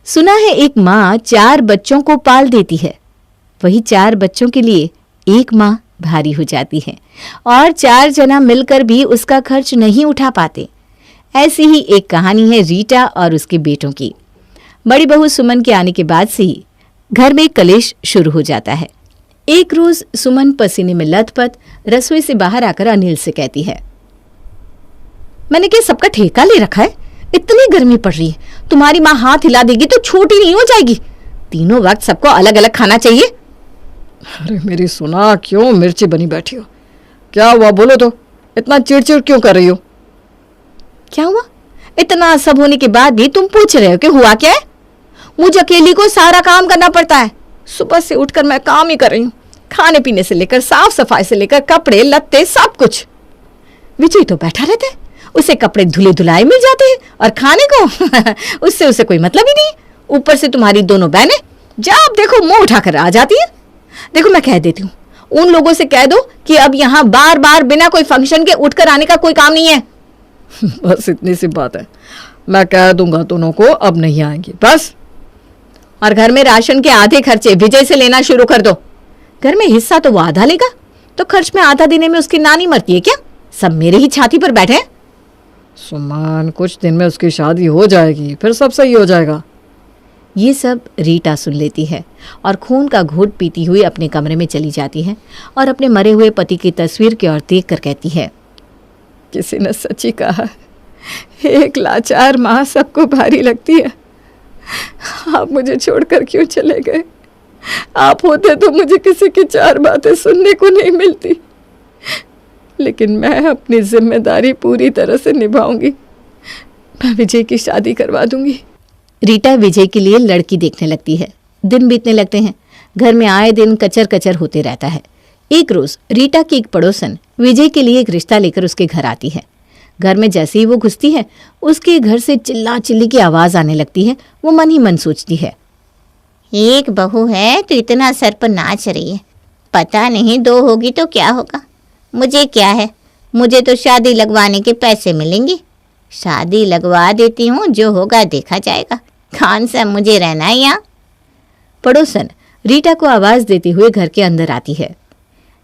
सुना है एक माँ 4 बच्चों को पाल देती है, वही 4 बच्चों के लिए एक माँ भारी हो जाती है और 4 जना मिलकर भी उसका खर्च नहीं उठा पाते। ऐसी ही एक कहानी है रीटा और उसके बेटों की। बड़ी बहू सुमन के आने के बाद से ही घर में कलेश शुरू हो जाता है। एक रोज सुमन पसीने में लथपथ रसोई से बाहर आकर अनिल से कहती है, मैंने क्या सबका ठेका ले रखा है? इतनी गर्मी पड़ रही है, तुम्हारी माँ हाथ हिला देगी तो छोटी नहीं हो जाएगी। तीनों वक्त सबको अलग अलग खाना चाहिए। अरे मेरी सुना, क्यों मिर्ची बनी बैठी हो? क्या हुआ बोलो तो, इतना चिड़चिड़ क्यों कर रही हो? क्या हुआ? इतना सब होने के बाद भी तुम पूछ रहे हो कि हुआ क्या है? मुझे अकेली को सारा काम करना पड़ता है। सुबह से उठकर मैं काम ही कर रही हूँ, खाने पीने से लेकर साफ सफाई से लेकर कपड़े लत्ते सब कुछ। विजय तो बैठा रहता है, उसे कपड़े धुले धुलाए मिल जाते हैं और खाने को उससे उसे कोई मतलब ही नहीं। ऊपर से तुम्हारी दोनों बहनें जब देखो मुंह उठाकर आ जाती है। देखो मैं कह देती हूँ, उन लोगों से कह दो कि अब यहाँ बार बार बिना कोई फंक्शन के उठकर आने का कोई काम नहीं है। बस इतनी सी बात है, मैं कह दूंगा दोनों को अब नहीं आएंगी बस। और घर में राशन के आधे खर्चे विजय से लेना शुरू कर दो। घर में हिस्सा तो वो आधा लेगा, तो खर्च में आधा देने में उसकी नानी मरती है क्या? सब मेरे ही छाती पर बैठे हैं। सुमन, कुछ दिन में उसकी शादी हो जाएगी, फिर सब सही हो जाएगा। ये सब रीटा सुन लेती है और खून का घूंट पीती हुई अपने कमरे में चली जाती है और अपने मरे हुए पति की तस्वीर की ओर देख कर कहती है, किसी ने सच्ची कहा, एक लाचार माँ सबको भारी लगती है। आप मुझे छोड़कर क्यों चले गए? आप होते तो मुझे किसी की 4 बातें सुनने को नहीं मिलती। लेकिन मैं अपनी जिम्मेदारी पूरी तरह से निभाऊंगी। मैं विजय की शादी करवा दूंगी। रीटा विजय के लिए लड़की देखने लगती है। दिन बीतने लगते हैं, घर में आए दिन कचर कचर होते रहता है। एक रोज रीटा की एक पड़ोसन विजय के लिए एक रिश्ता लेकर उसके घर आती है। घर में जैसे ही वो घुसती है, उसके घर से चिल्ला चिल्ली की आवाज आने लगती है। वो मन ही मन सोचती है, एक बहू है तो इतना सर पर नाच रही है, पता नहीं 2 होगी तो क्या होगा। मुझे क्या है, मुझे तो शादी लगवाने के पैसे मिलेंगे। शादी लगवा देती हूँ, जो होगा देखा जाएगा। कौन सा मुझे रहना है यहाँ। पड़ोसन रीटा को आवाज देते हुए घर के अंदर आती है।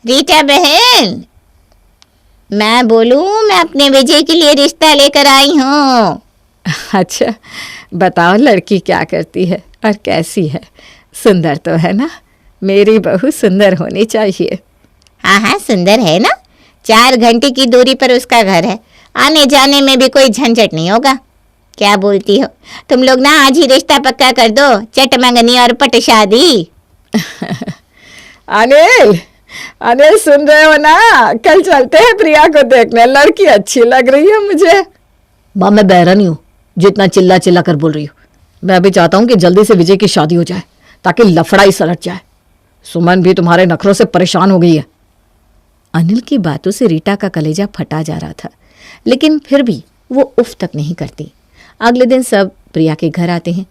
रीटा बहन, मैं बोलूँ, मैं अपने विजय के लिए रिश्ता लेकर आई हूँ। अच्छा बताओ, लड़की क्या करती है और कैसी है? सुंदर तो है ना? मेरी बहू सुंदर होनी चाहिए। हाँ हाँ, सुंदर है ना। 4 घंटे की दूरी पर उसका घर है, आने जाने में भी कोई झंझट नहीं होगा। क्या बोलती हो? तुम लोग ना आज ही रिश्ता पक्का कर दो, चट मंगनी और पट शादी। अनिल, अनिल सुन रहे हो ना? कल चलते हैं प्रिया को देखने, लड़की अच्छी लग रही है मुझे। माँ मैं बहरा नहीं हूँ जितना चिल्ला चिल्ला कर बोल रही हूँ। मैं भी चाहता हूँ कि जल्दी से विजय की शादी हो जाए ताकि लफड़ा ही सलट जाए। सुमन भी तुम्हारे नखरों से परेशान हो गई है। अनिल की बातों से रीटा का कलेजा फटा जा रहा था, लेकिन फिर भी वो उफ तक नहीं करती। अगले दिन सब प्रिया के घर आते हैं।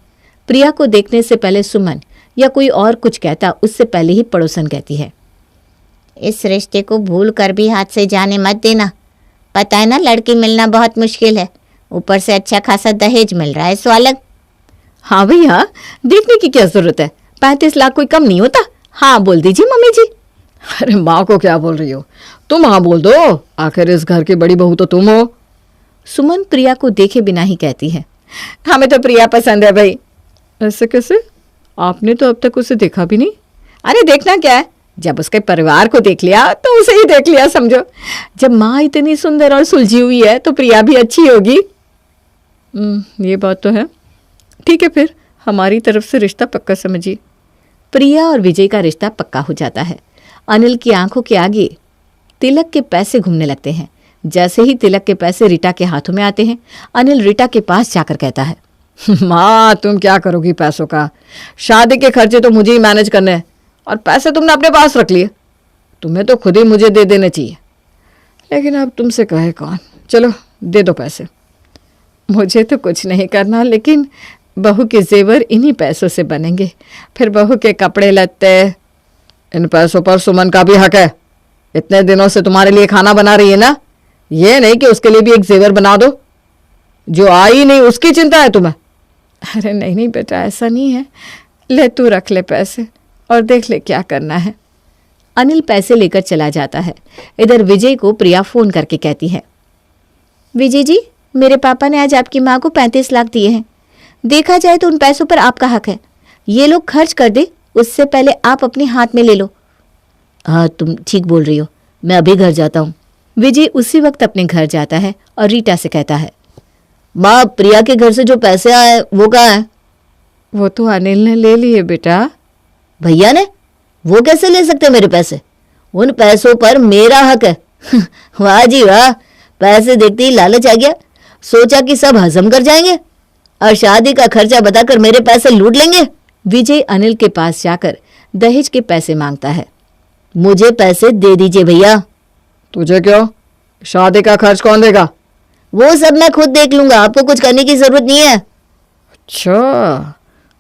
प्रिया को देखने से पहले सुमन या कोई और कुछ कहता, उससे पहले ही पड़ोसन कहती है, इस रिश्ते को भूल कर भी हाथ से जाने मत देना। पता है ना, लड़की मिलना बहुत मुश्किल है, ऊपर से अच्छा खासा दहेज मिल रहा है, सो अलग। हाँ भैया, देखने की क्या जरूरत है, 35 लाख कोई कम नहीं होता। हाँ बोल दीजिए मम्मी जी। अरे माँ को क्या बोल रही हो? तुम हाँ बोल दो, आखिर इस घर की बड़ी बहू तो तुम हो। सुमन प्रिया को देखे बिना ही कहती है, हमें तो प्रिया पसंद है भाई। ऐसे कैसे? आपने तो अब तक उसे देखा भी नहीं। अरे देखना क्या है, जब उसके परिवार को देख लिया तो उसे ही देख लिया समझो। जब माँ इतनी सुंदर और सुलझी हुई है तो प्रिया भी अच्छी होगी। ये बात तो है। ठीक है, फिर हमारी तरफ से रिश्ता पक्का समझिए। प्रिया और विजय का रिश्ता पक्का हो जाता है। अनिल की आंखों के आगे तिलक के पैसे घूमने लगते हैं। जैसे ही तिलक के पैसे रीटा के हाथों में आते हैं, अनिल रीटा के पास जाकर कहता है, माँ तुम क्या करोगी पैसों का? शादी के खर्चे तो मुझे ही मैनेज करने हैं और पैसे तुमने अपने पास रख लिए। तुम्हें तो खुद ही मुझे दे देने चाहिए, लेकिन अब तुमसे कहे कौन। चलो दे दो पैसे। मुझे तो कुछ नहीं करना, लेकिन बहू के जेवर इन्हीं पैसों से बनेंगे, फिर बहू के कपड़े लत्ते। इन पैसों पर सुमन का भी हक है। इतने दिनों से तुम्हारे लिए खाना बना रही है ना, ये नहीं कि उसके लिए भी एक जेवर बना दो। जो आई नहीं उसकी चिंता है तुम्हें। अरे नहीं नहीं बेटा, ऐसा नहीं है। ले तू रख ले पैसे और देख ले क्या करना है। अनिल पैसे लेकर चला जाता है। इधर विजय को प्रिया फोन करके कहती है, विजय जी, मेरे पापा ने आज आपकी माँ को 35 लाख दिए हैं। देखा जाए तो उन पैसों पर आपका हक है। ये लोग खर्च कर दे, उससे पहले आप अपने हाथ में ले लो। हाँ, तुम ठीक बोल रही हो, मैं अभी घर जाता हूँ। विजय उसी वक्त अपने घर जाता है और रीटा से कहता है, माँ, प्रिया के घर से जो पैसे आए वो कहाँ है? वो तो अनिल ने ले लिए बेटा। भैया ने? वो कैसे ले सकते मेरे पैसे? उन पैसों पर मेरा हक है। वाह जी वाह, पैसे देखते ही लालच आ गया। सोचा कि सब हजम कर जाएंगे और शादी का खर्चा बताकर मेरे पैसे लूट लेंगे। विजय अनिल के पास जाकर दहेज के पैसे मांगता है। मुझे पैसे दे दीजिए भैया। तुझे क्यों? शादी का खर्च कौन देगा? वो सब मैं खुद देख लूंगा, आपको कुछ करने की जरूरत नहीं है। अच्छा,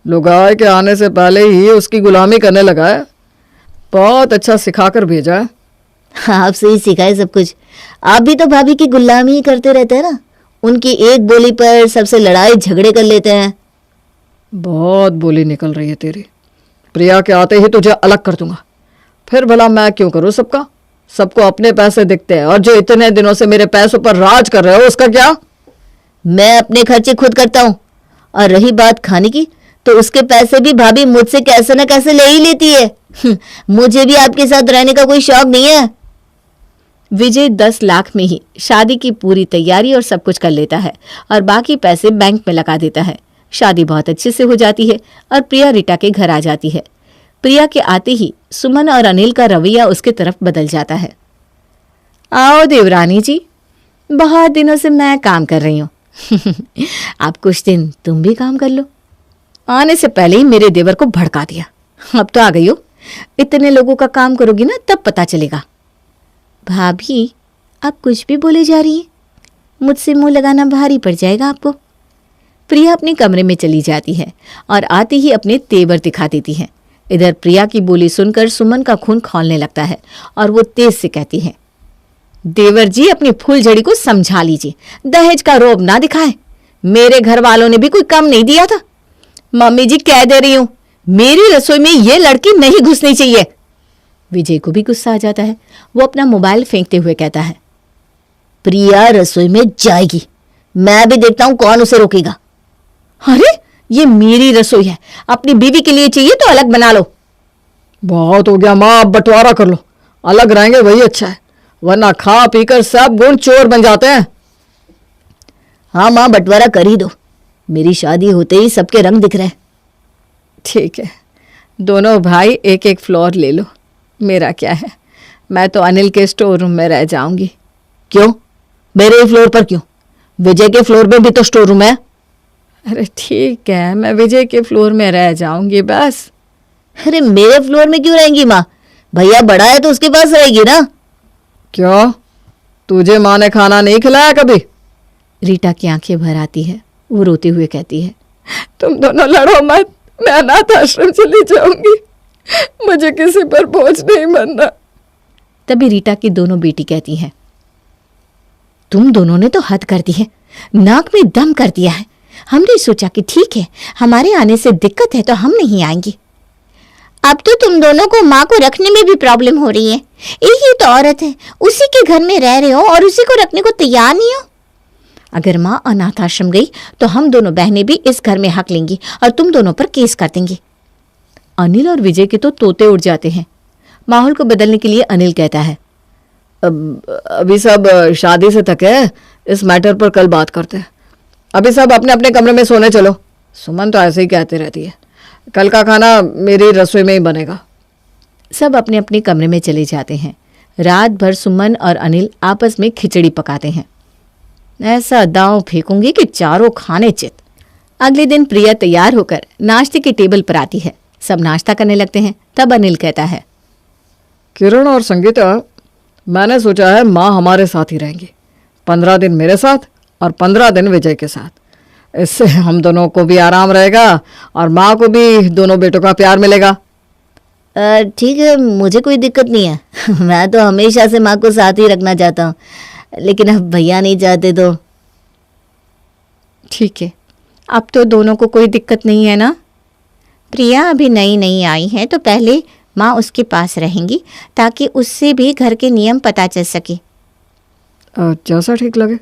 लुगाई के आने से पहले ही उसकी गुलामी करने लगा है। बहुत अच्छा सिखाकर भेजा है। आपसे ही सिखाए सब कुछ। आप भी तो भाभी की गुलामी ही करते रहते हैं ना। उनकी एक बोली पर सबसे लड़ाई झगड़े कर लेते हैं। बहुत बोली निकल रही है तेरी। प्रिया के आते ही तुझे अलग कर दूंगा। फिर भला मैं क्यों करूं सबका? सबको अपने पैसे दिखते हैं, और जो इतने दिनों से मेरे पैसों पर राज कर रहे हो उसका क्या? मैं अपने खर्चे खुद करता हूँ, और रही बात खाने की, तो उसके पैसे भी भाभी मुझसे कैसे न कैसे ले ही लेती है। मुझे भी आपके साथ रहने का कोई शौक नहीं है। विजय 10 लाख में ही शादी की पूरी तैयारी और सब कुछ कर लेता है और बाकी पैसे बैंक में लगा देता है। शादी बहुत अच्छे से हो जाती है और प्रिया रीटा के घर आ जाती है। प्रिया के आते ही सुमन और अनिल का रवैया उसके तरफ बदल जाता है। आओ देवरानी जी, बहुत दिनों से मैं काम कर रही हूँ। अब कुछ दिन तुम भी काम कर लो। आने से पहले ही मेरे देवर को भड़का दिया। अब तो आ गई हो। इतने लोगों का काम करोगी ना, तब पता चलेगा। भाभी, आप कुछ भी बोले जा रही हैं। मुझसे मुंह लगाना भारी पड़ जाएगा आपको। प्रिया अपने कमरे में चली जाती है और आते ही अपने तेवर दिखा देती है। इधर प्रिया की बोली सुनकर सुमन का खून खौलने लगता है और वो तेज से कहती है, देवर जी, अपनी फूलझड़ी को समझा लीजिए। दहेज का रोब ना दिखाए। मेरे घर वालों ने भी कोई कम नहीं दिया था। मम्मी जी, कह दे रही हूं, मेरी रसोई में ये लड़की नहीं घुसनी चाहिए। विजय को भी गुस्सा आ जाता है। वो अपना मोबाइल फेंकते हुए कहता है, प्रिया रसोई में जाएगी, मैं भी देखता हूं कौन उसे रोकेगा। अरे, ये मेरी रसोई है, अपनी बीवी के लिए चाहिए तो अलग बना लो। बहुत हो गया माँ, अब बंटवारा कर लो। अलग रहेंगे वही अच्छा है, वरना खा पीकर सब गुण चोर बन जाते हैं। हाँ माँ, बंटवारा कर ही दो। मेरी शादी होते ही सबके रंग दिख रहे हैं। ठीक है, दोनों भाई एक एक फ्लोर ले लो। मेरा क्या है, मैं तो अनिल के स्टोर रूम में रह जाऊंगी। क्यों? मेरे फ्लोर पर क्यों? विजय के फ्लोर पे भी तो स्टोर रूम है। अरे ठीक है, मैं विजय के फ्लोर में रह जाऊंगी बस। अरे मेरे फ्लोर में क्यों रहेंगी माँ? भैया बड़ा है तो उसके पास रहेगी ना। क्यों, तुझे माँ ने खाना नहीं खिलाया कभी? रीटा की आंखें भर आती है। वो रोते हुए कहती है, तुम दोनों लड़ो मत, मैं अनाथ आश्रम चली जाऊंगी। मुझे किसी पर बोझ नहीं बनना। तभी रीटा की दोनों बेटी कहती हैं, तुम दोनों ने तो हद कर दी है, नाक में दम कर दिया है। हमने सोचा कि ठीक है, हमारे आने से दिक्कत है तो हम नहीं आएंगे। अब तो तुम दोनों को माँ को रखने में भी प्रॉब्लम हो रही है। एक ही तो औरत है, उसी के घर में रह रहे हो और उसी को रखने को तैयार नहीं हो। अगर माँ अनाथ आश्रम गई तो हम दोनों बहनें भी इस घर में हक लेंगी और तुम दोनों पर केस कर देंगे। अनिल और विजय के तो तोते उड़ जाते हैं। माहौल को बदलने के लिए अनिल कहता है, अभी सब शादी से थके हैं, इस मैटर पर कल बात करते हैं। अभी सब अपने अपने कमरे में सोने चलो। सुमन तो ऐसे ही कहती रहती है। कल का खाना मेरी रसोई में ही बनेगा। सब अपने अपने कमरे में चले जाते हैं। रात भर सुमन और अनिल आपस में खिचड़ी पकाते हैं। ऐसा दांव फेंकूंगी कि चारों खाने चित। अगले दिन प्रिया तैयार होकर नाश्ते की टेबल पर आती है। सब नाश्ता करने लगते हैं। तब अनिल कहता है, किरण और संगीता, मैंने सोचा है माँ हमारे साथ ही रहेंगी। 15 दिन मेरे साथ और 15 दिन विजय के साथ। इससे हम दोनों को भी आराम रहेगा और माँ को भी दोनों बेटों का प्यार मिलेगा। ठीक है, मुझे कोई दिक्कत नहीं है। मैं तो हमेशा से माँ को साथ ही रखना चाहता हूँ, लेकिन अब भैया नहीं चाहते तो। ठीक है, अब तो दोनों को कोई दिक्कत नहीं है ना? प्रिया अभी नई नई आई है तो पहले माँ उसके पास रहेंगी ताकि उससे भी घर के नियम पता चल सके। जैसा ठीक लगे।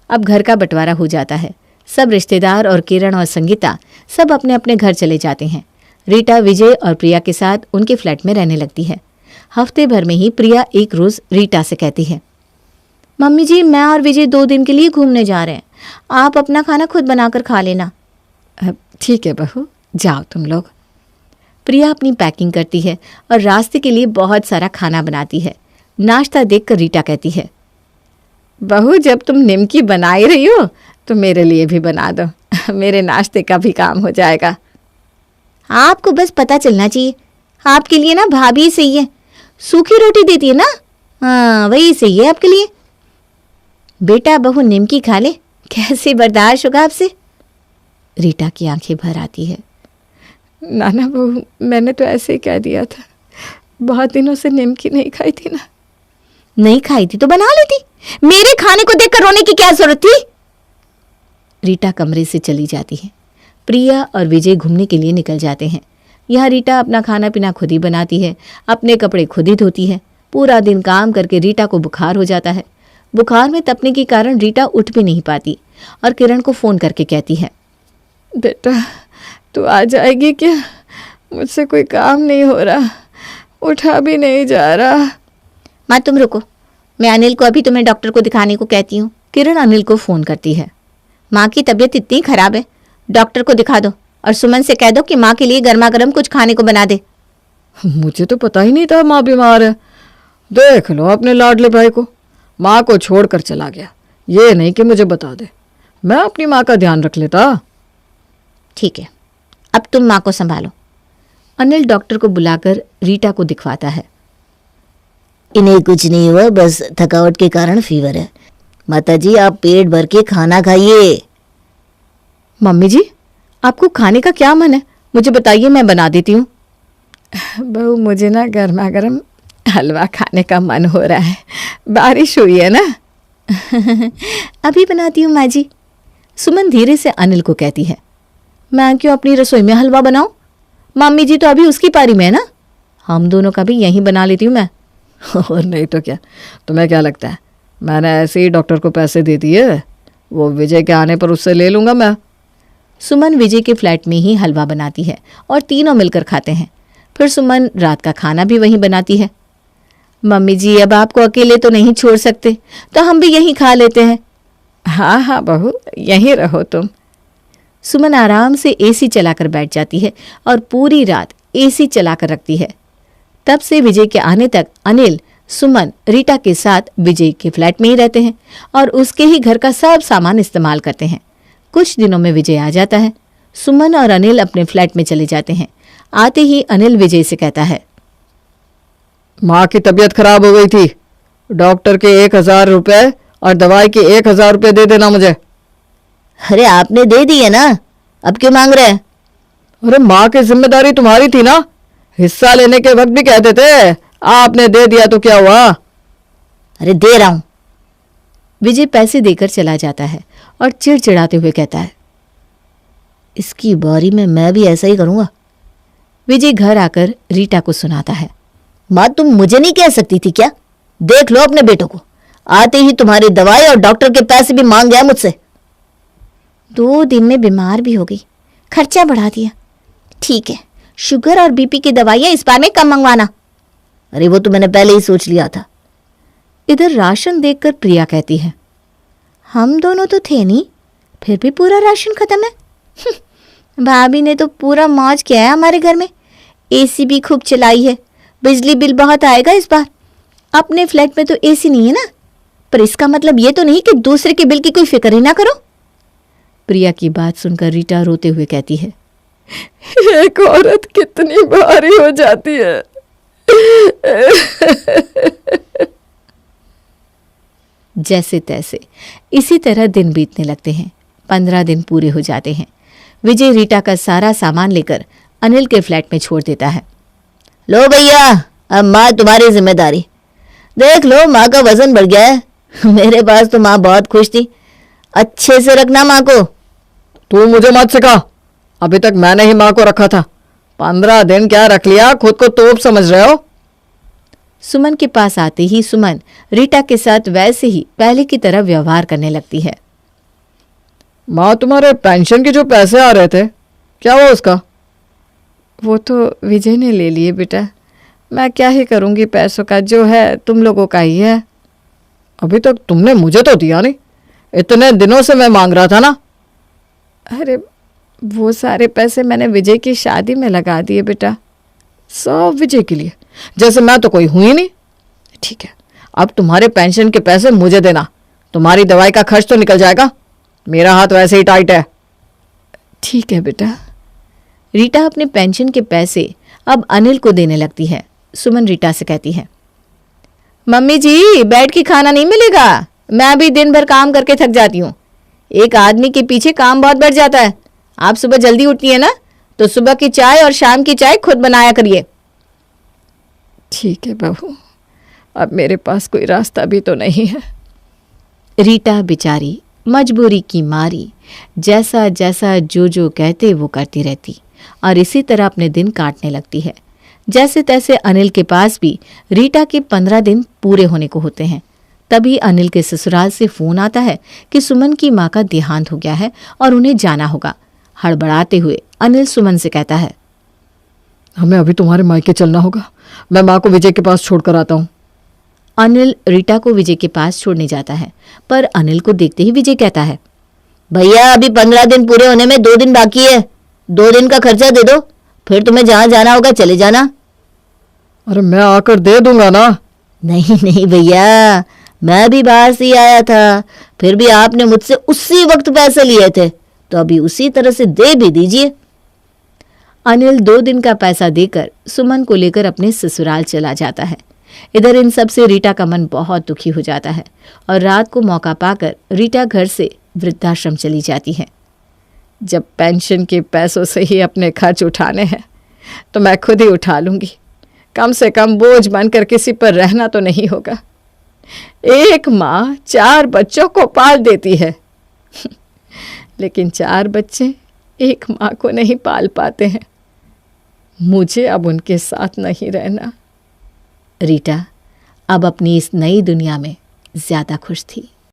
अब घर का बंटवारा हो जाता है। सब रिश्तेदार और किरण और संगीता सब अपने अपने घर चले जाते हैं। रीटा विजय और प्रिया के साथ उनके फ्लैट में रहने लगती है। हफ्ते भर में ही प्रिया एक रोज रीटा से कहती है, मम्मी जी मैं और विजय 2 दिन के लिए घूमने जा रहे हैं, आप अपना खाना खुद बनाकर खा लेना। ठीक है बहू, जाओ तुम लोग। प्रिया अपनी पैकिंग करती है और रास्ते के लिए बहुत सारा खाना बनाती है। नाश्ता देखकर रीटा कहती है, बहू जब तुम निमकी बना ही रही हो तो मेरे लिए भी बना दो, मेरे नाश्ते का भी काम हो जाएगा। आपको बस पता चलना चाहिए, आपके लिए ना भाभी सही है, सूखी रोटी देती है ना, हाँ वही सही है आपके लिए। बेटा बहू निमकी खा ले, कैसे बर्दाश्त होगा आपसे? रीटा की आंखें भर आती है। नाना बहू मैंने तो ऐसे ही कह दिया था, बहुत दिनों से निमकी नहीं खाई थी ना। नहीं खाई थी तो बना लेती, मेरे खाने को देखकर रोने की क्या जरूरत थी? रीटा कमरे से चली जाती है। प्रिया और विजय घूमने के लिए निकल जाते हैं। यहाँ रीटा अपना खाना पीना खुद ही बनाती है, अपने कपड़े खुद ही धोती है। पूरा दिन काम करके रीटा को बुखार हो जाता है। बुखार में तपने के कारण रीटा उठ भी नहीं पाती और किरण को फ़ोन करके कहती है, बेटा तू आ जाएगी क्या? मुझसे कोई काम नहीं हो रहा, उठा भी नहीं जा रहा। माँ तुम रुको, मैं अनिल को अभी तुम्हें डॉक्टर को दिखाने को कहती हूँ। किरण अनिल को फ़ोन करती है। माँ की तबीयत इतनी खराब है, डॉक्टर को दिखा दो और सुमन से कह दो कि माँ के लिए गर्मा गर्म कुछ खाने को बना दे। मुझे तो पता ही नहीं था माँ बीमार है। देख लो अपने लाडले भाई को, माँ को छोड़कर चला गया, ये नहीं कि मुझे बता दे, मैं अपनी माँ का ध्यान रख लेता। ठीक है, अब तुम माँ को संभालो। अनिल डॉक्टर को बुलाकर रीटा को दिखवाता है। इन्हें कुछ नहीं हुआ, बस थकावट के कारण फीवर है। माताजी आप पेट भर के खाना खाइए। मम्मी जी आपको खाने का क्या मन है, मुझे बताइए, मैं बना देती हूँ। बहू मुझे ना गर्मा गर्म हलवा खाने का मन हो रहा है, बारिश हुई है ना। अभी बनाती हूँ माँ जी। सुमन धीरे से अनिल को कहती है, मैं क्यों अपनी रसोई में हलवा बनाऊं? मम्मी जी तो अभी उसकी पारी में है ना, हम दोनों का भी यहीं बना लेती हूँ मैं। और नहीं तो क्या, तुम्हें क्या लगता है मैंने ऐसे ही डॉक्टर को पैसे दे दिए, वो विजय के आने पर उससे ले लूँगा मैं। सुमन विजय के फ्लैट में ही हलवा बनाती है और तीनों मिलकर खाते हैं। फिर सुमन रात का खाना भी वहीं बनाती है। मम्मी जी अब आपको अकेले तो नहीं छोड़ सकते, तो हम भी यहीं खा लेते हैं। हाँ हाँ बहू यहीं रहो तुम। सुमन आराम से एसी चलाकर बैठ जाती है और पूरी रात एसी चलाकर रखती है। तब से विजय के आने तक अनिल, सुमन, रीटा के साथ विजय के फ्लैट में ही रहते हैं और उसके ही घर का सब सामान इस्तेमाल करते हैं। कुछ दिनों में विजय आ जाता है। सुमन और अनिल अपने फ्लैट में चले जाते हैं। आते ही अनिल विजय से कहता है, माँ की तबीयत खराब हो गई थी, डॉक्टर के 1000 रुपये और दवाई के 1000 रुपये दे देना मुझे। अरे आपने दे दिए ना, अब क्यों मांग रहे हैं? अरे माँ की जिम्मेदारी तुम्हारी थी ना, हिस्सा लेने के वक्त भी कहते थे, आपने दे दिया तो क्या हुआ? अरे दे रहा हूं। विजय पैसे देकर चला जाता है और चिड़चिड़ाते हुए कहता है, इसकी बारी में मैं भी ऐसा ही करूंगा। विजय घर आकर रीटा को सुनाता है, माँ तुम मुझे नहीं कह सकती थी क्या? देख लो अपने बेटों को, आते ही तुम्हारी दवाई और डॉक्टर के पैसे भी मांग गया मुझसे। 2 दिन में बीमार भी हो गई, खर्चा बढ़ा दिया। ठीक है, शुगर और बीपी की दवाइयाँ इस बार में कम मंगवाना। अरे वो तो मैंने पहले ही सोच लिया था। इधर राशन देखकर प्रिया कहती है, हम दोनों तो थे नहीं, फिर भी पूरा राशन खत्म है। भाभी ने तो पूरा मौज किया है हमारे घर में, एसी भी खूब चलाई है, बिजली बिल बहुत आएगा इस बार। अपने फ्लैट में तो एसी नहीं है ना, पर इसका मतलब ये तो नहीं कि दूसरे के बिल की कोई फिक्र ही ना करो। प्रिया की बात सुनकर रीटा रोते हुए कहती है, एक औरत कितनी भारी हो जाती है। जैसे तैसे इसी तरह दिन बीतने लगते हैं। 15 दिन पूरे हो जाते हैं। विजय रीटा का सारा सामान लेकर अनिल के फ्लैट में छोड़ देता है। लो भैया, अब माँ तुम्हारी जिम्मेदारी। देख लो माँ का वजन बढ़ गया है। मेरे पास तो माँ बहुत खुश थी। अच्छे से रखना माँ को। तू मुझे मत सिखा, अभी तक मैंने ही माँ को रखा था। 15 दिन क्या रख लिया, खुद को तोप समझ रहे हो? सुमन के पास आते ही सुमन रीटा के साथ वैसे ही पहले की तरह व्यवहार करने लगती है। माँ, तुम्हारे पेंशन के जो पैसे आ रहे थे, क्या हुआ उसका? वो तो विजय ने ले लिए बेटा, मैं क्या ही करूंगी, पैसों का जो है तुम लोगों का ही है। अभी तक तुमने मुझे तो दिया नहीं, इतने दिनों से मैं मांग रहा था ना। अरे वो सारे पैसे मैंने विजय की शादी में लगा दिए बेटा। सब विजय के लिए, जैसे मैं तो कोई हूं ही नहीं। ठीक है, अब तुम्हारे पेंशन के पैसे मुझे देना, तुम्हारी दवाई का खर्च तो निकल जाएगा, मेरा हाथ वैसे ही टाइट है। ठीक है बेटा। रीटा अपने पेंशन के पैसे अब अनिल को देने लगती है। सुमन रीटा से कहती है, मम्मी जी बैठ के खाना नहीं मिलेगा, मैं अभी दिन भर काम करके थक जाती हूँ। एक आदमी के पीछे काम बहुत बढ़ जाता है। आप सुबह जल्दी उठती है ना, तो सुबह की चाय और शाम की चाय खुद बनाया करिए। ठीक है बहू, अब मेरे पास कोई रास्ता भी तो नहीं है। रीटा बेचारी मजबूरी की मारी जैसा जैसा जो कहते वो करती रहती और इसी तरह अपने दिन काटने लगती है। जैसे तैसे अनिल के पास भी रीटा के 15 दिन पूरे होने को होते हैं। तभी अनिल के ससुराल से फोन आता है कि सुमन की माँ का देहांत हो गया है और उन्हें जाना होगा। हड़बड़ाते हुए अनिल सुमन से कहता है, हमें अभी तुम्हारे मायके चलना होगा, मैं माँ को विजय के पास छोड़कर आता हूँ। अनिल रीटा को विजय के पास छोड़ने जाता है, पर अनिल को देखते ही विजय कहता है, भैया अभी 15 दिन पूरे होने में 2 दिन बाकी है, 2 दिन का खर्चा दे दो, फिर तुम्हें जहां जाना होगा चले जाना। अरे मैं आकर दे दूंगा ना। नहीं नहीं भैया, मैं भी बाहर से ही आया था, फिर भी आपने मुझसे उसी वक्त पैसे लिए थे, तो अभी उसी तरह से दे भी दीजिए। अनिल 2 दिन का पैसा देकर सुमन को लेकर अपने ससुराल चला जाता है। इधर इन सब से रीटा का मन बहुत दुखी हो जाता है और रात को मौका पाकर रीटा घर से वृद्धाश्रम चली जाती है। जब पेंशन के पैसों से ही अपने खर्च उठाने हैं तो मैं खुद ही उठा लूंगी, कम से कम बोझ बनकर किसी पर रहना तो नहीं होगा। एक माँ 4 बच्चों को पाल देती है लेकिन 4 बच्चे एक माँ को नहीं पाल पाते हैं। मुझे अब उनके साथ नहीं रहना। रीटा अब अपनी इस नई दुनिया में ज्यादा खुश थी।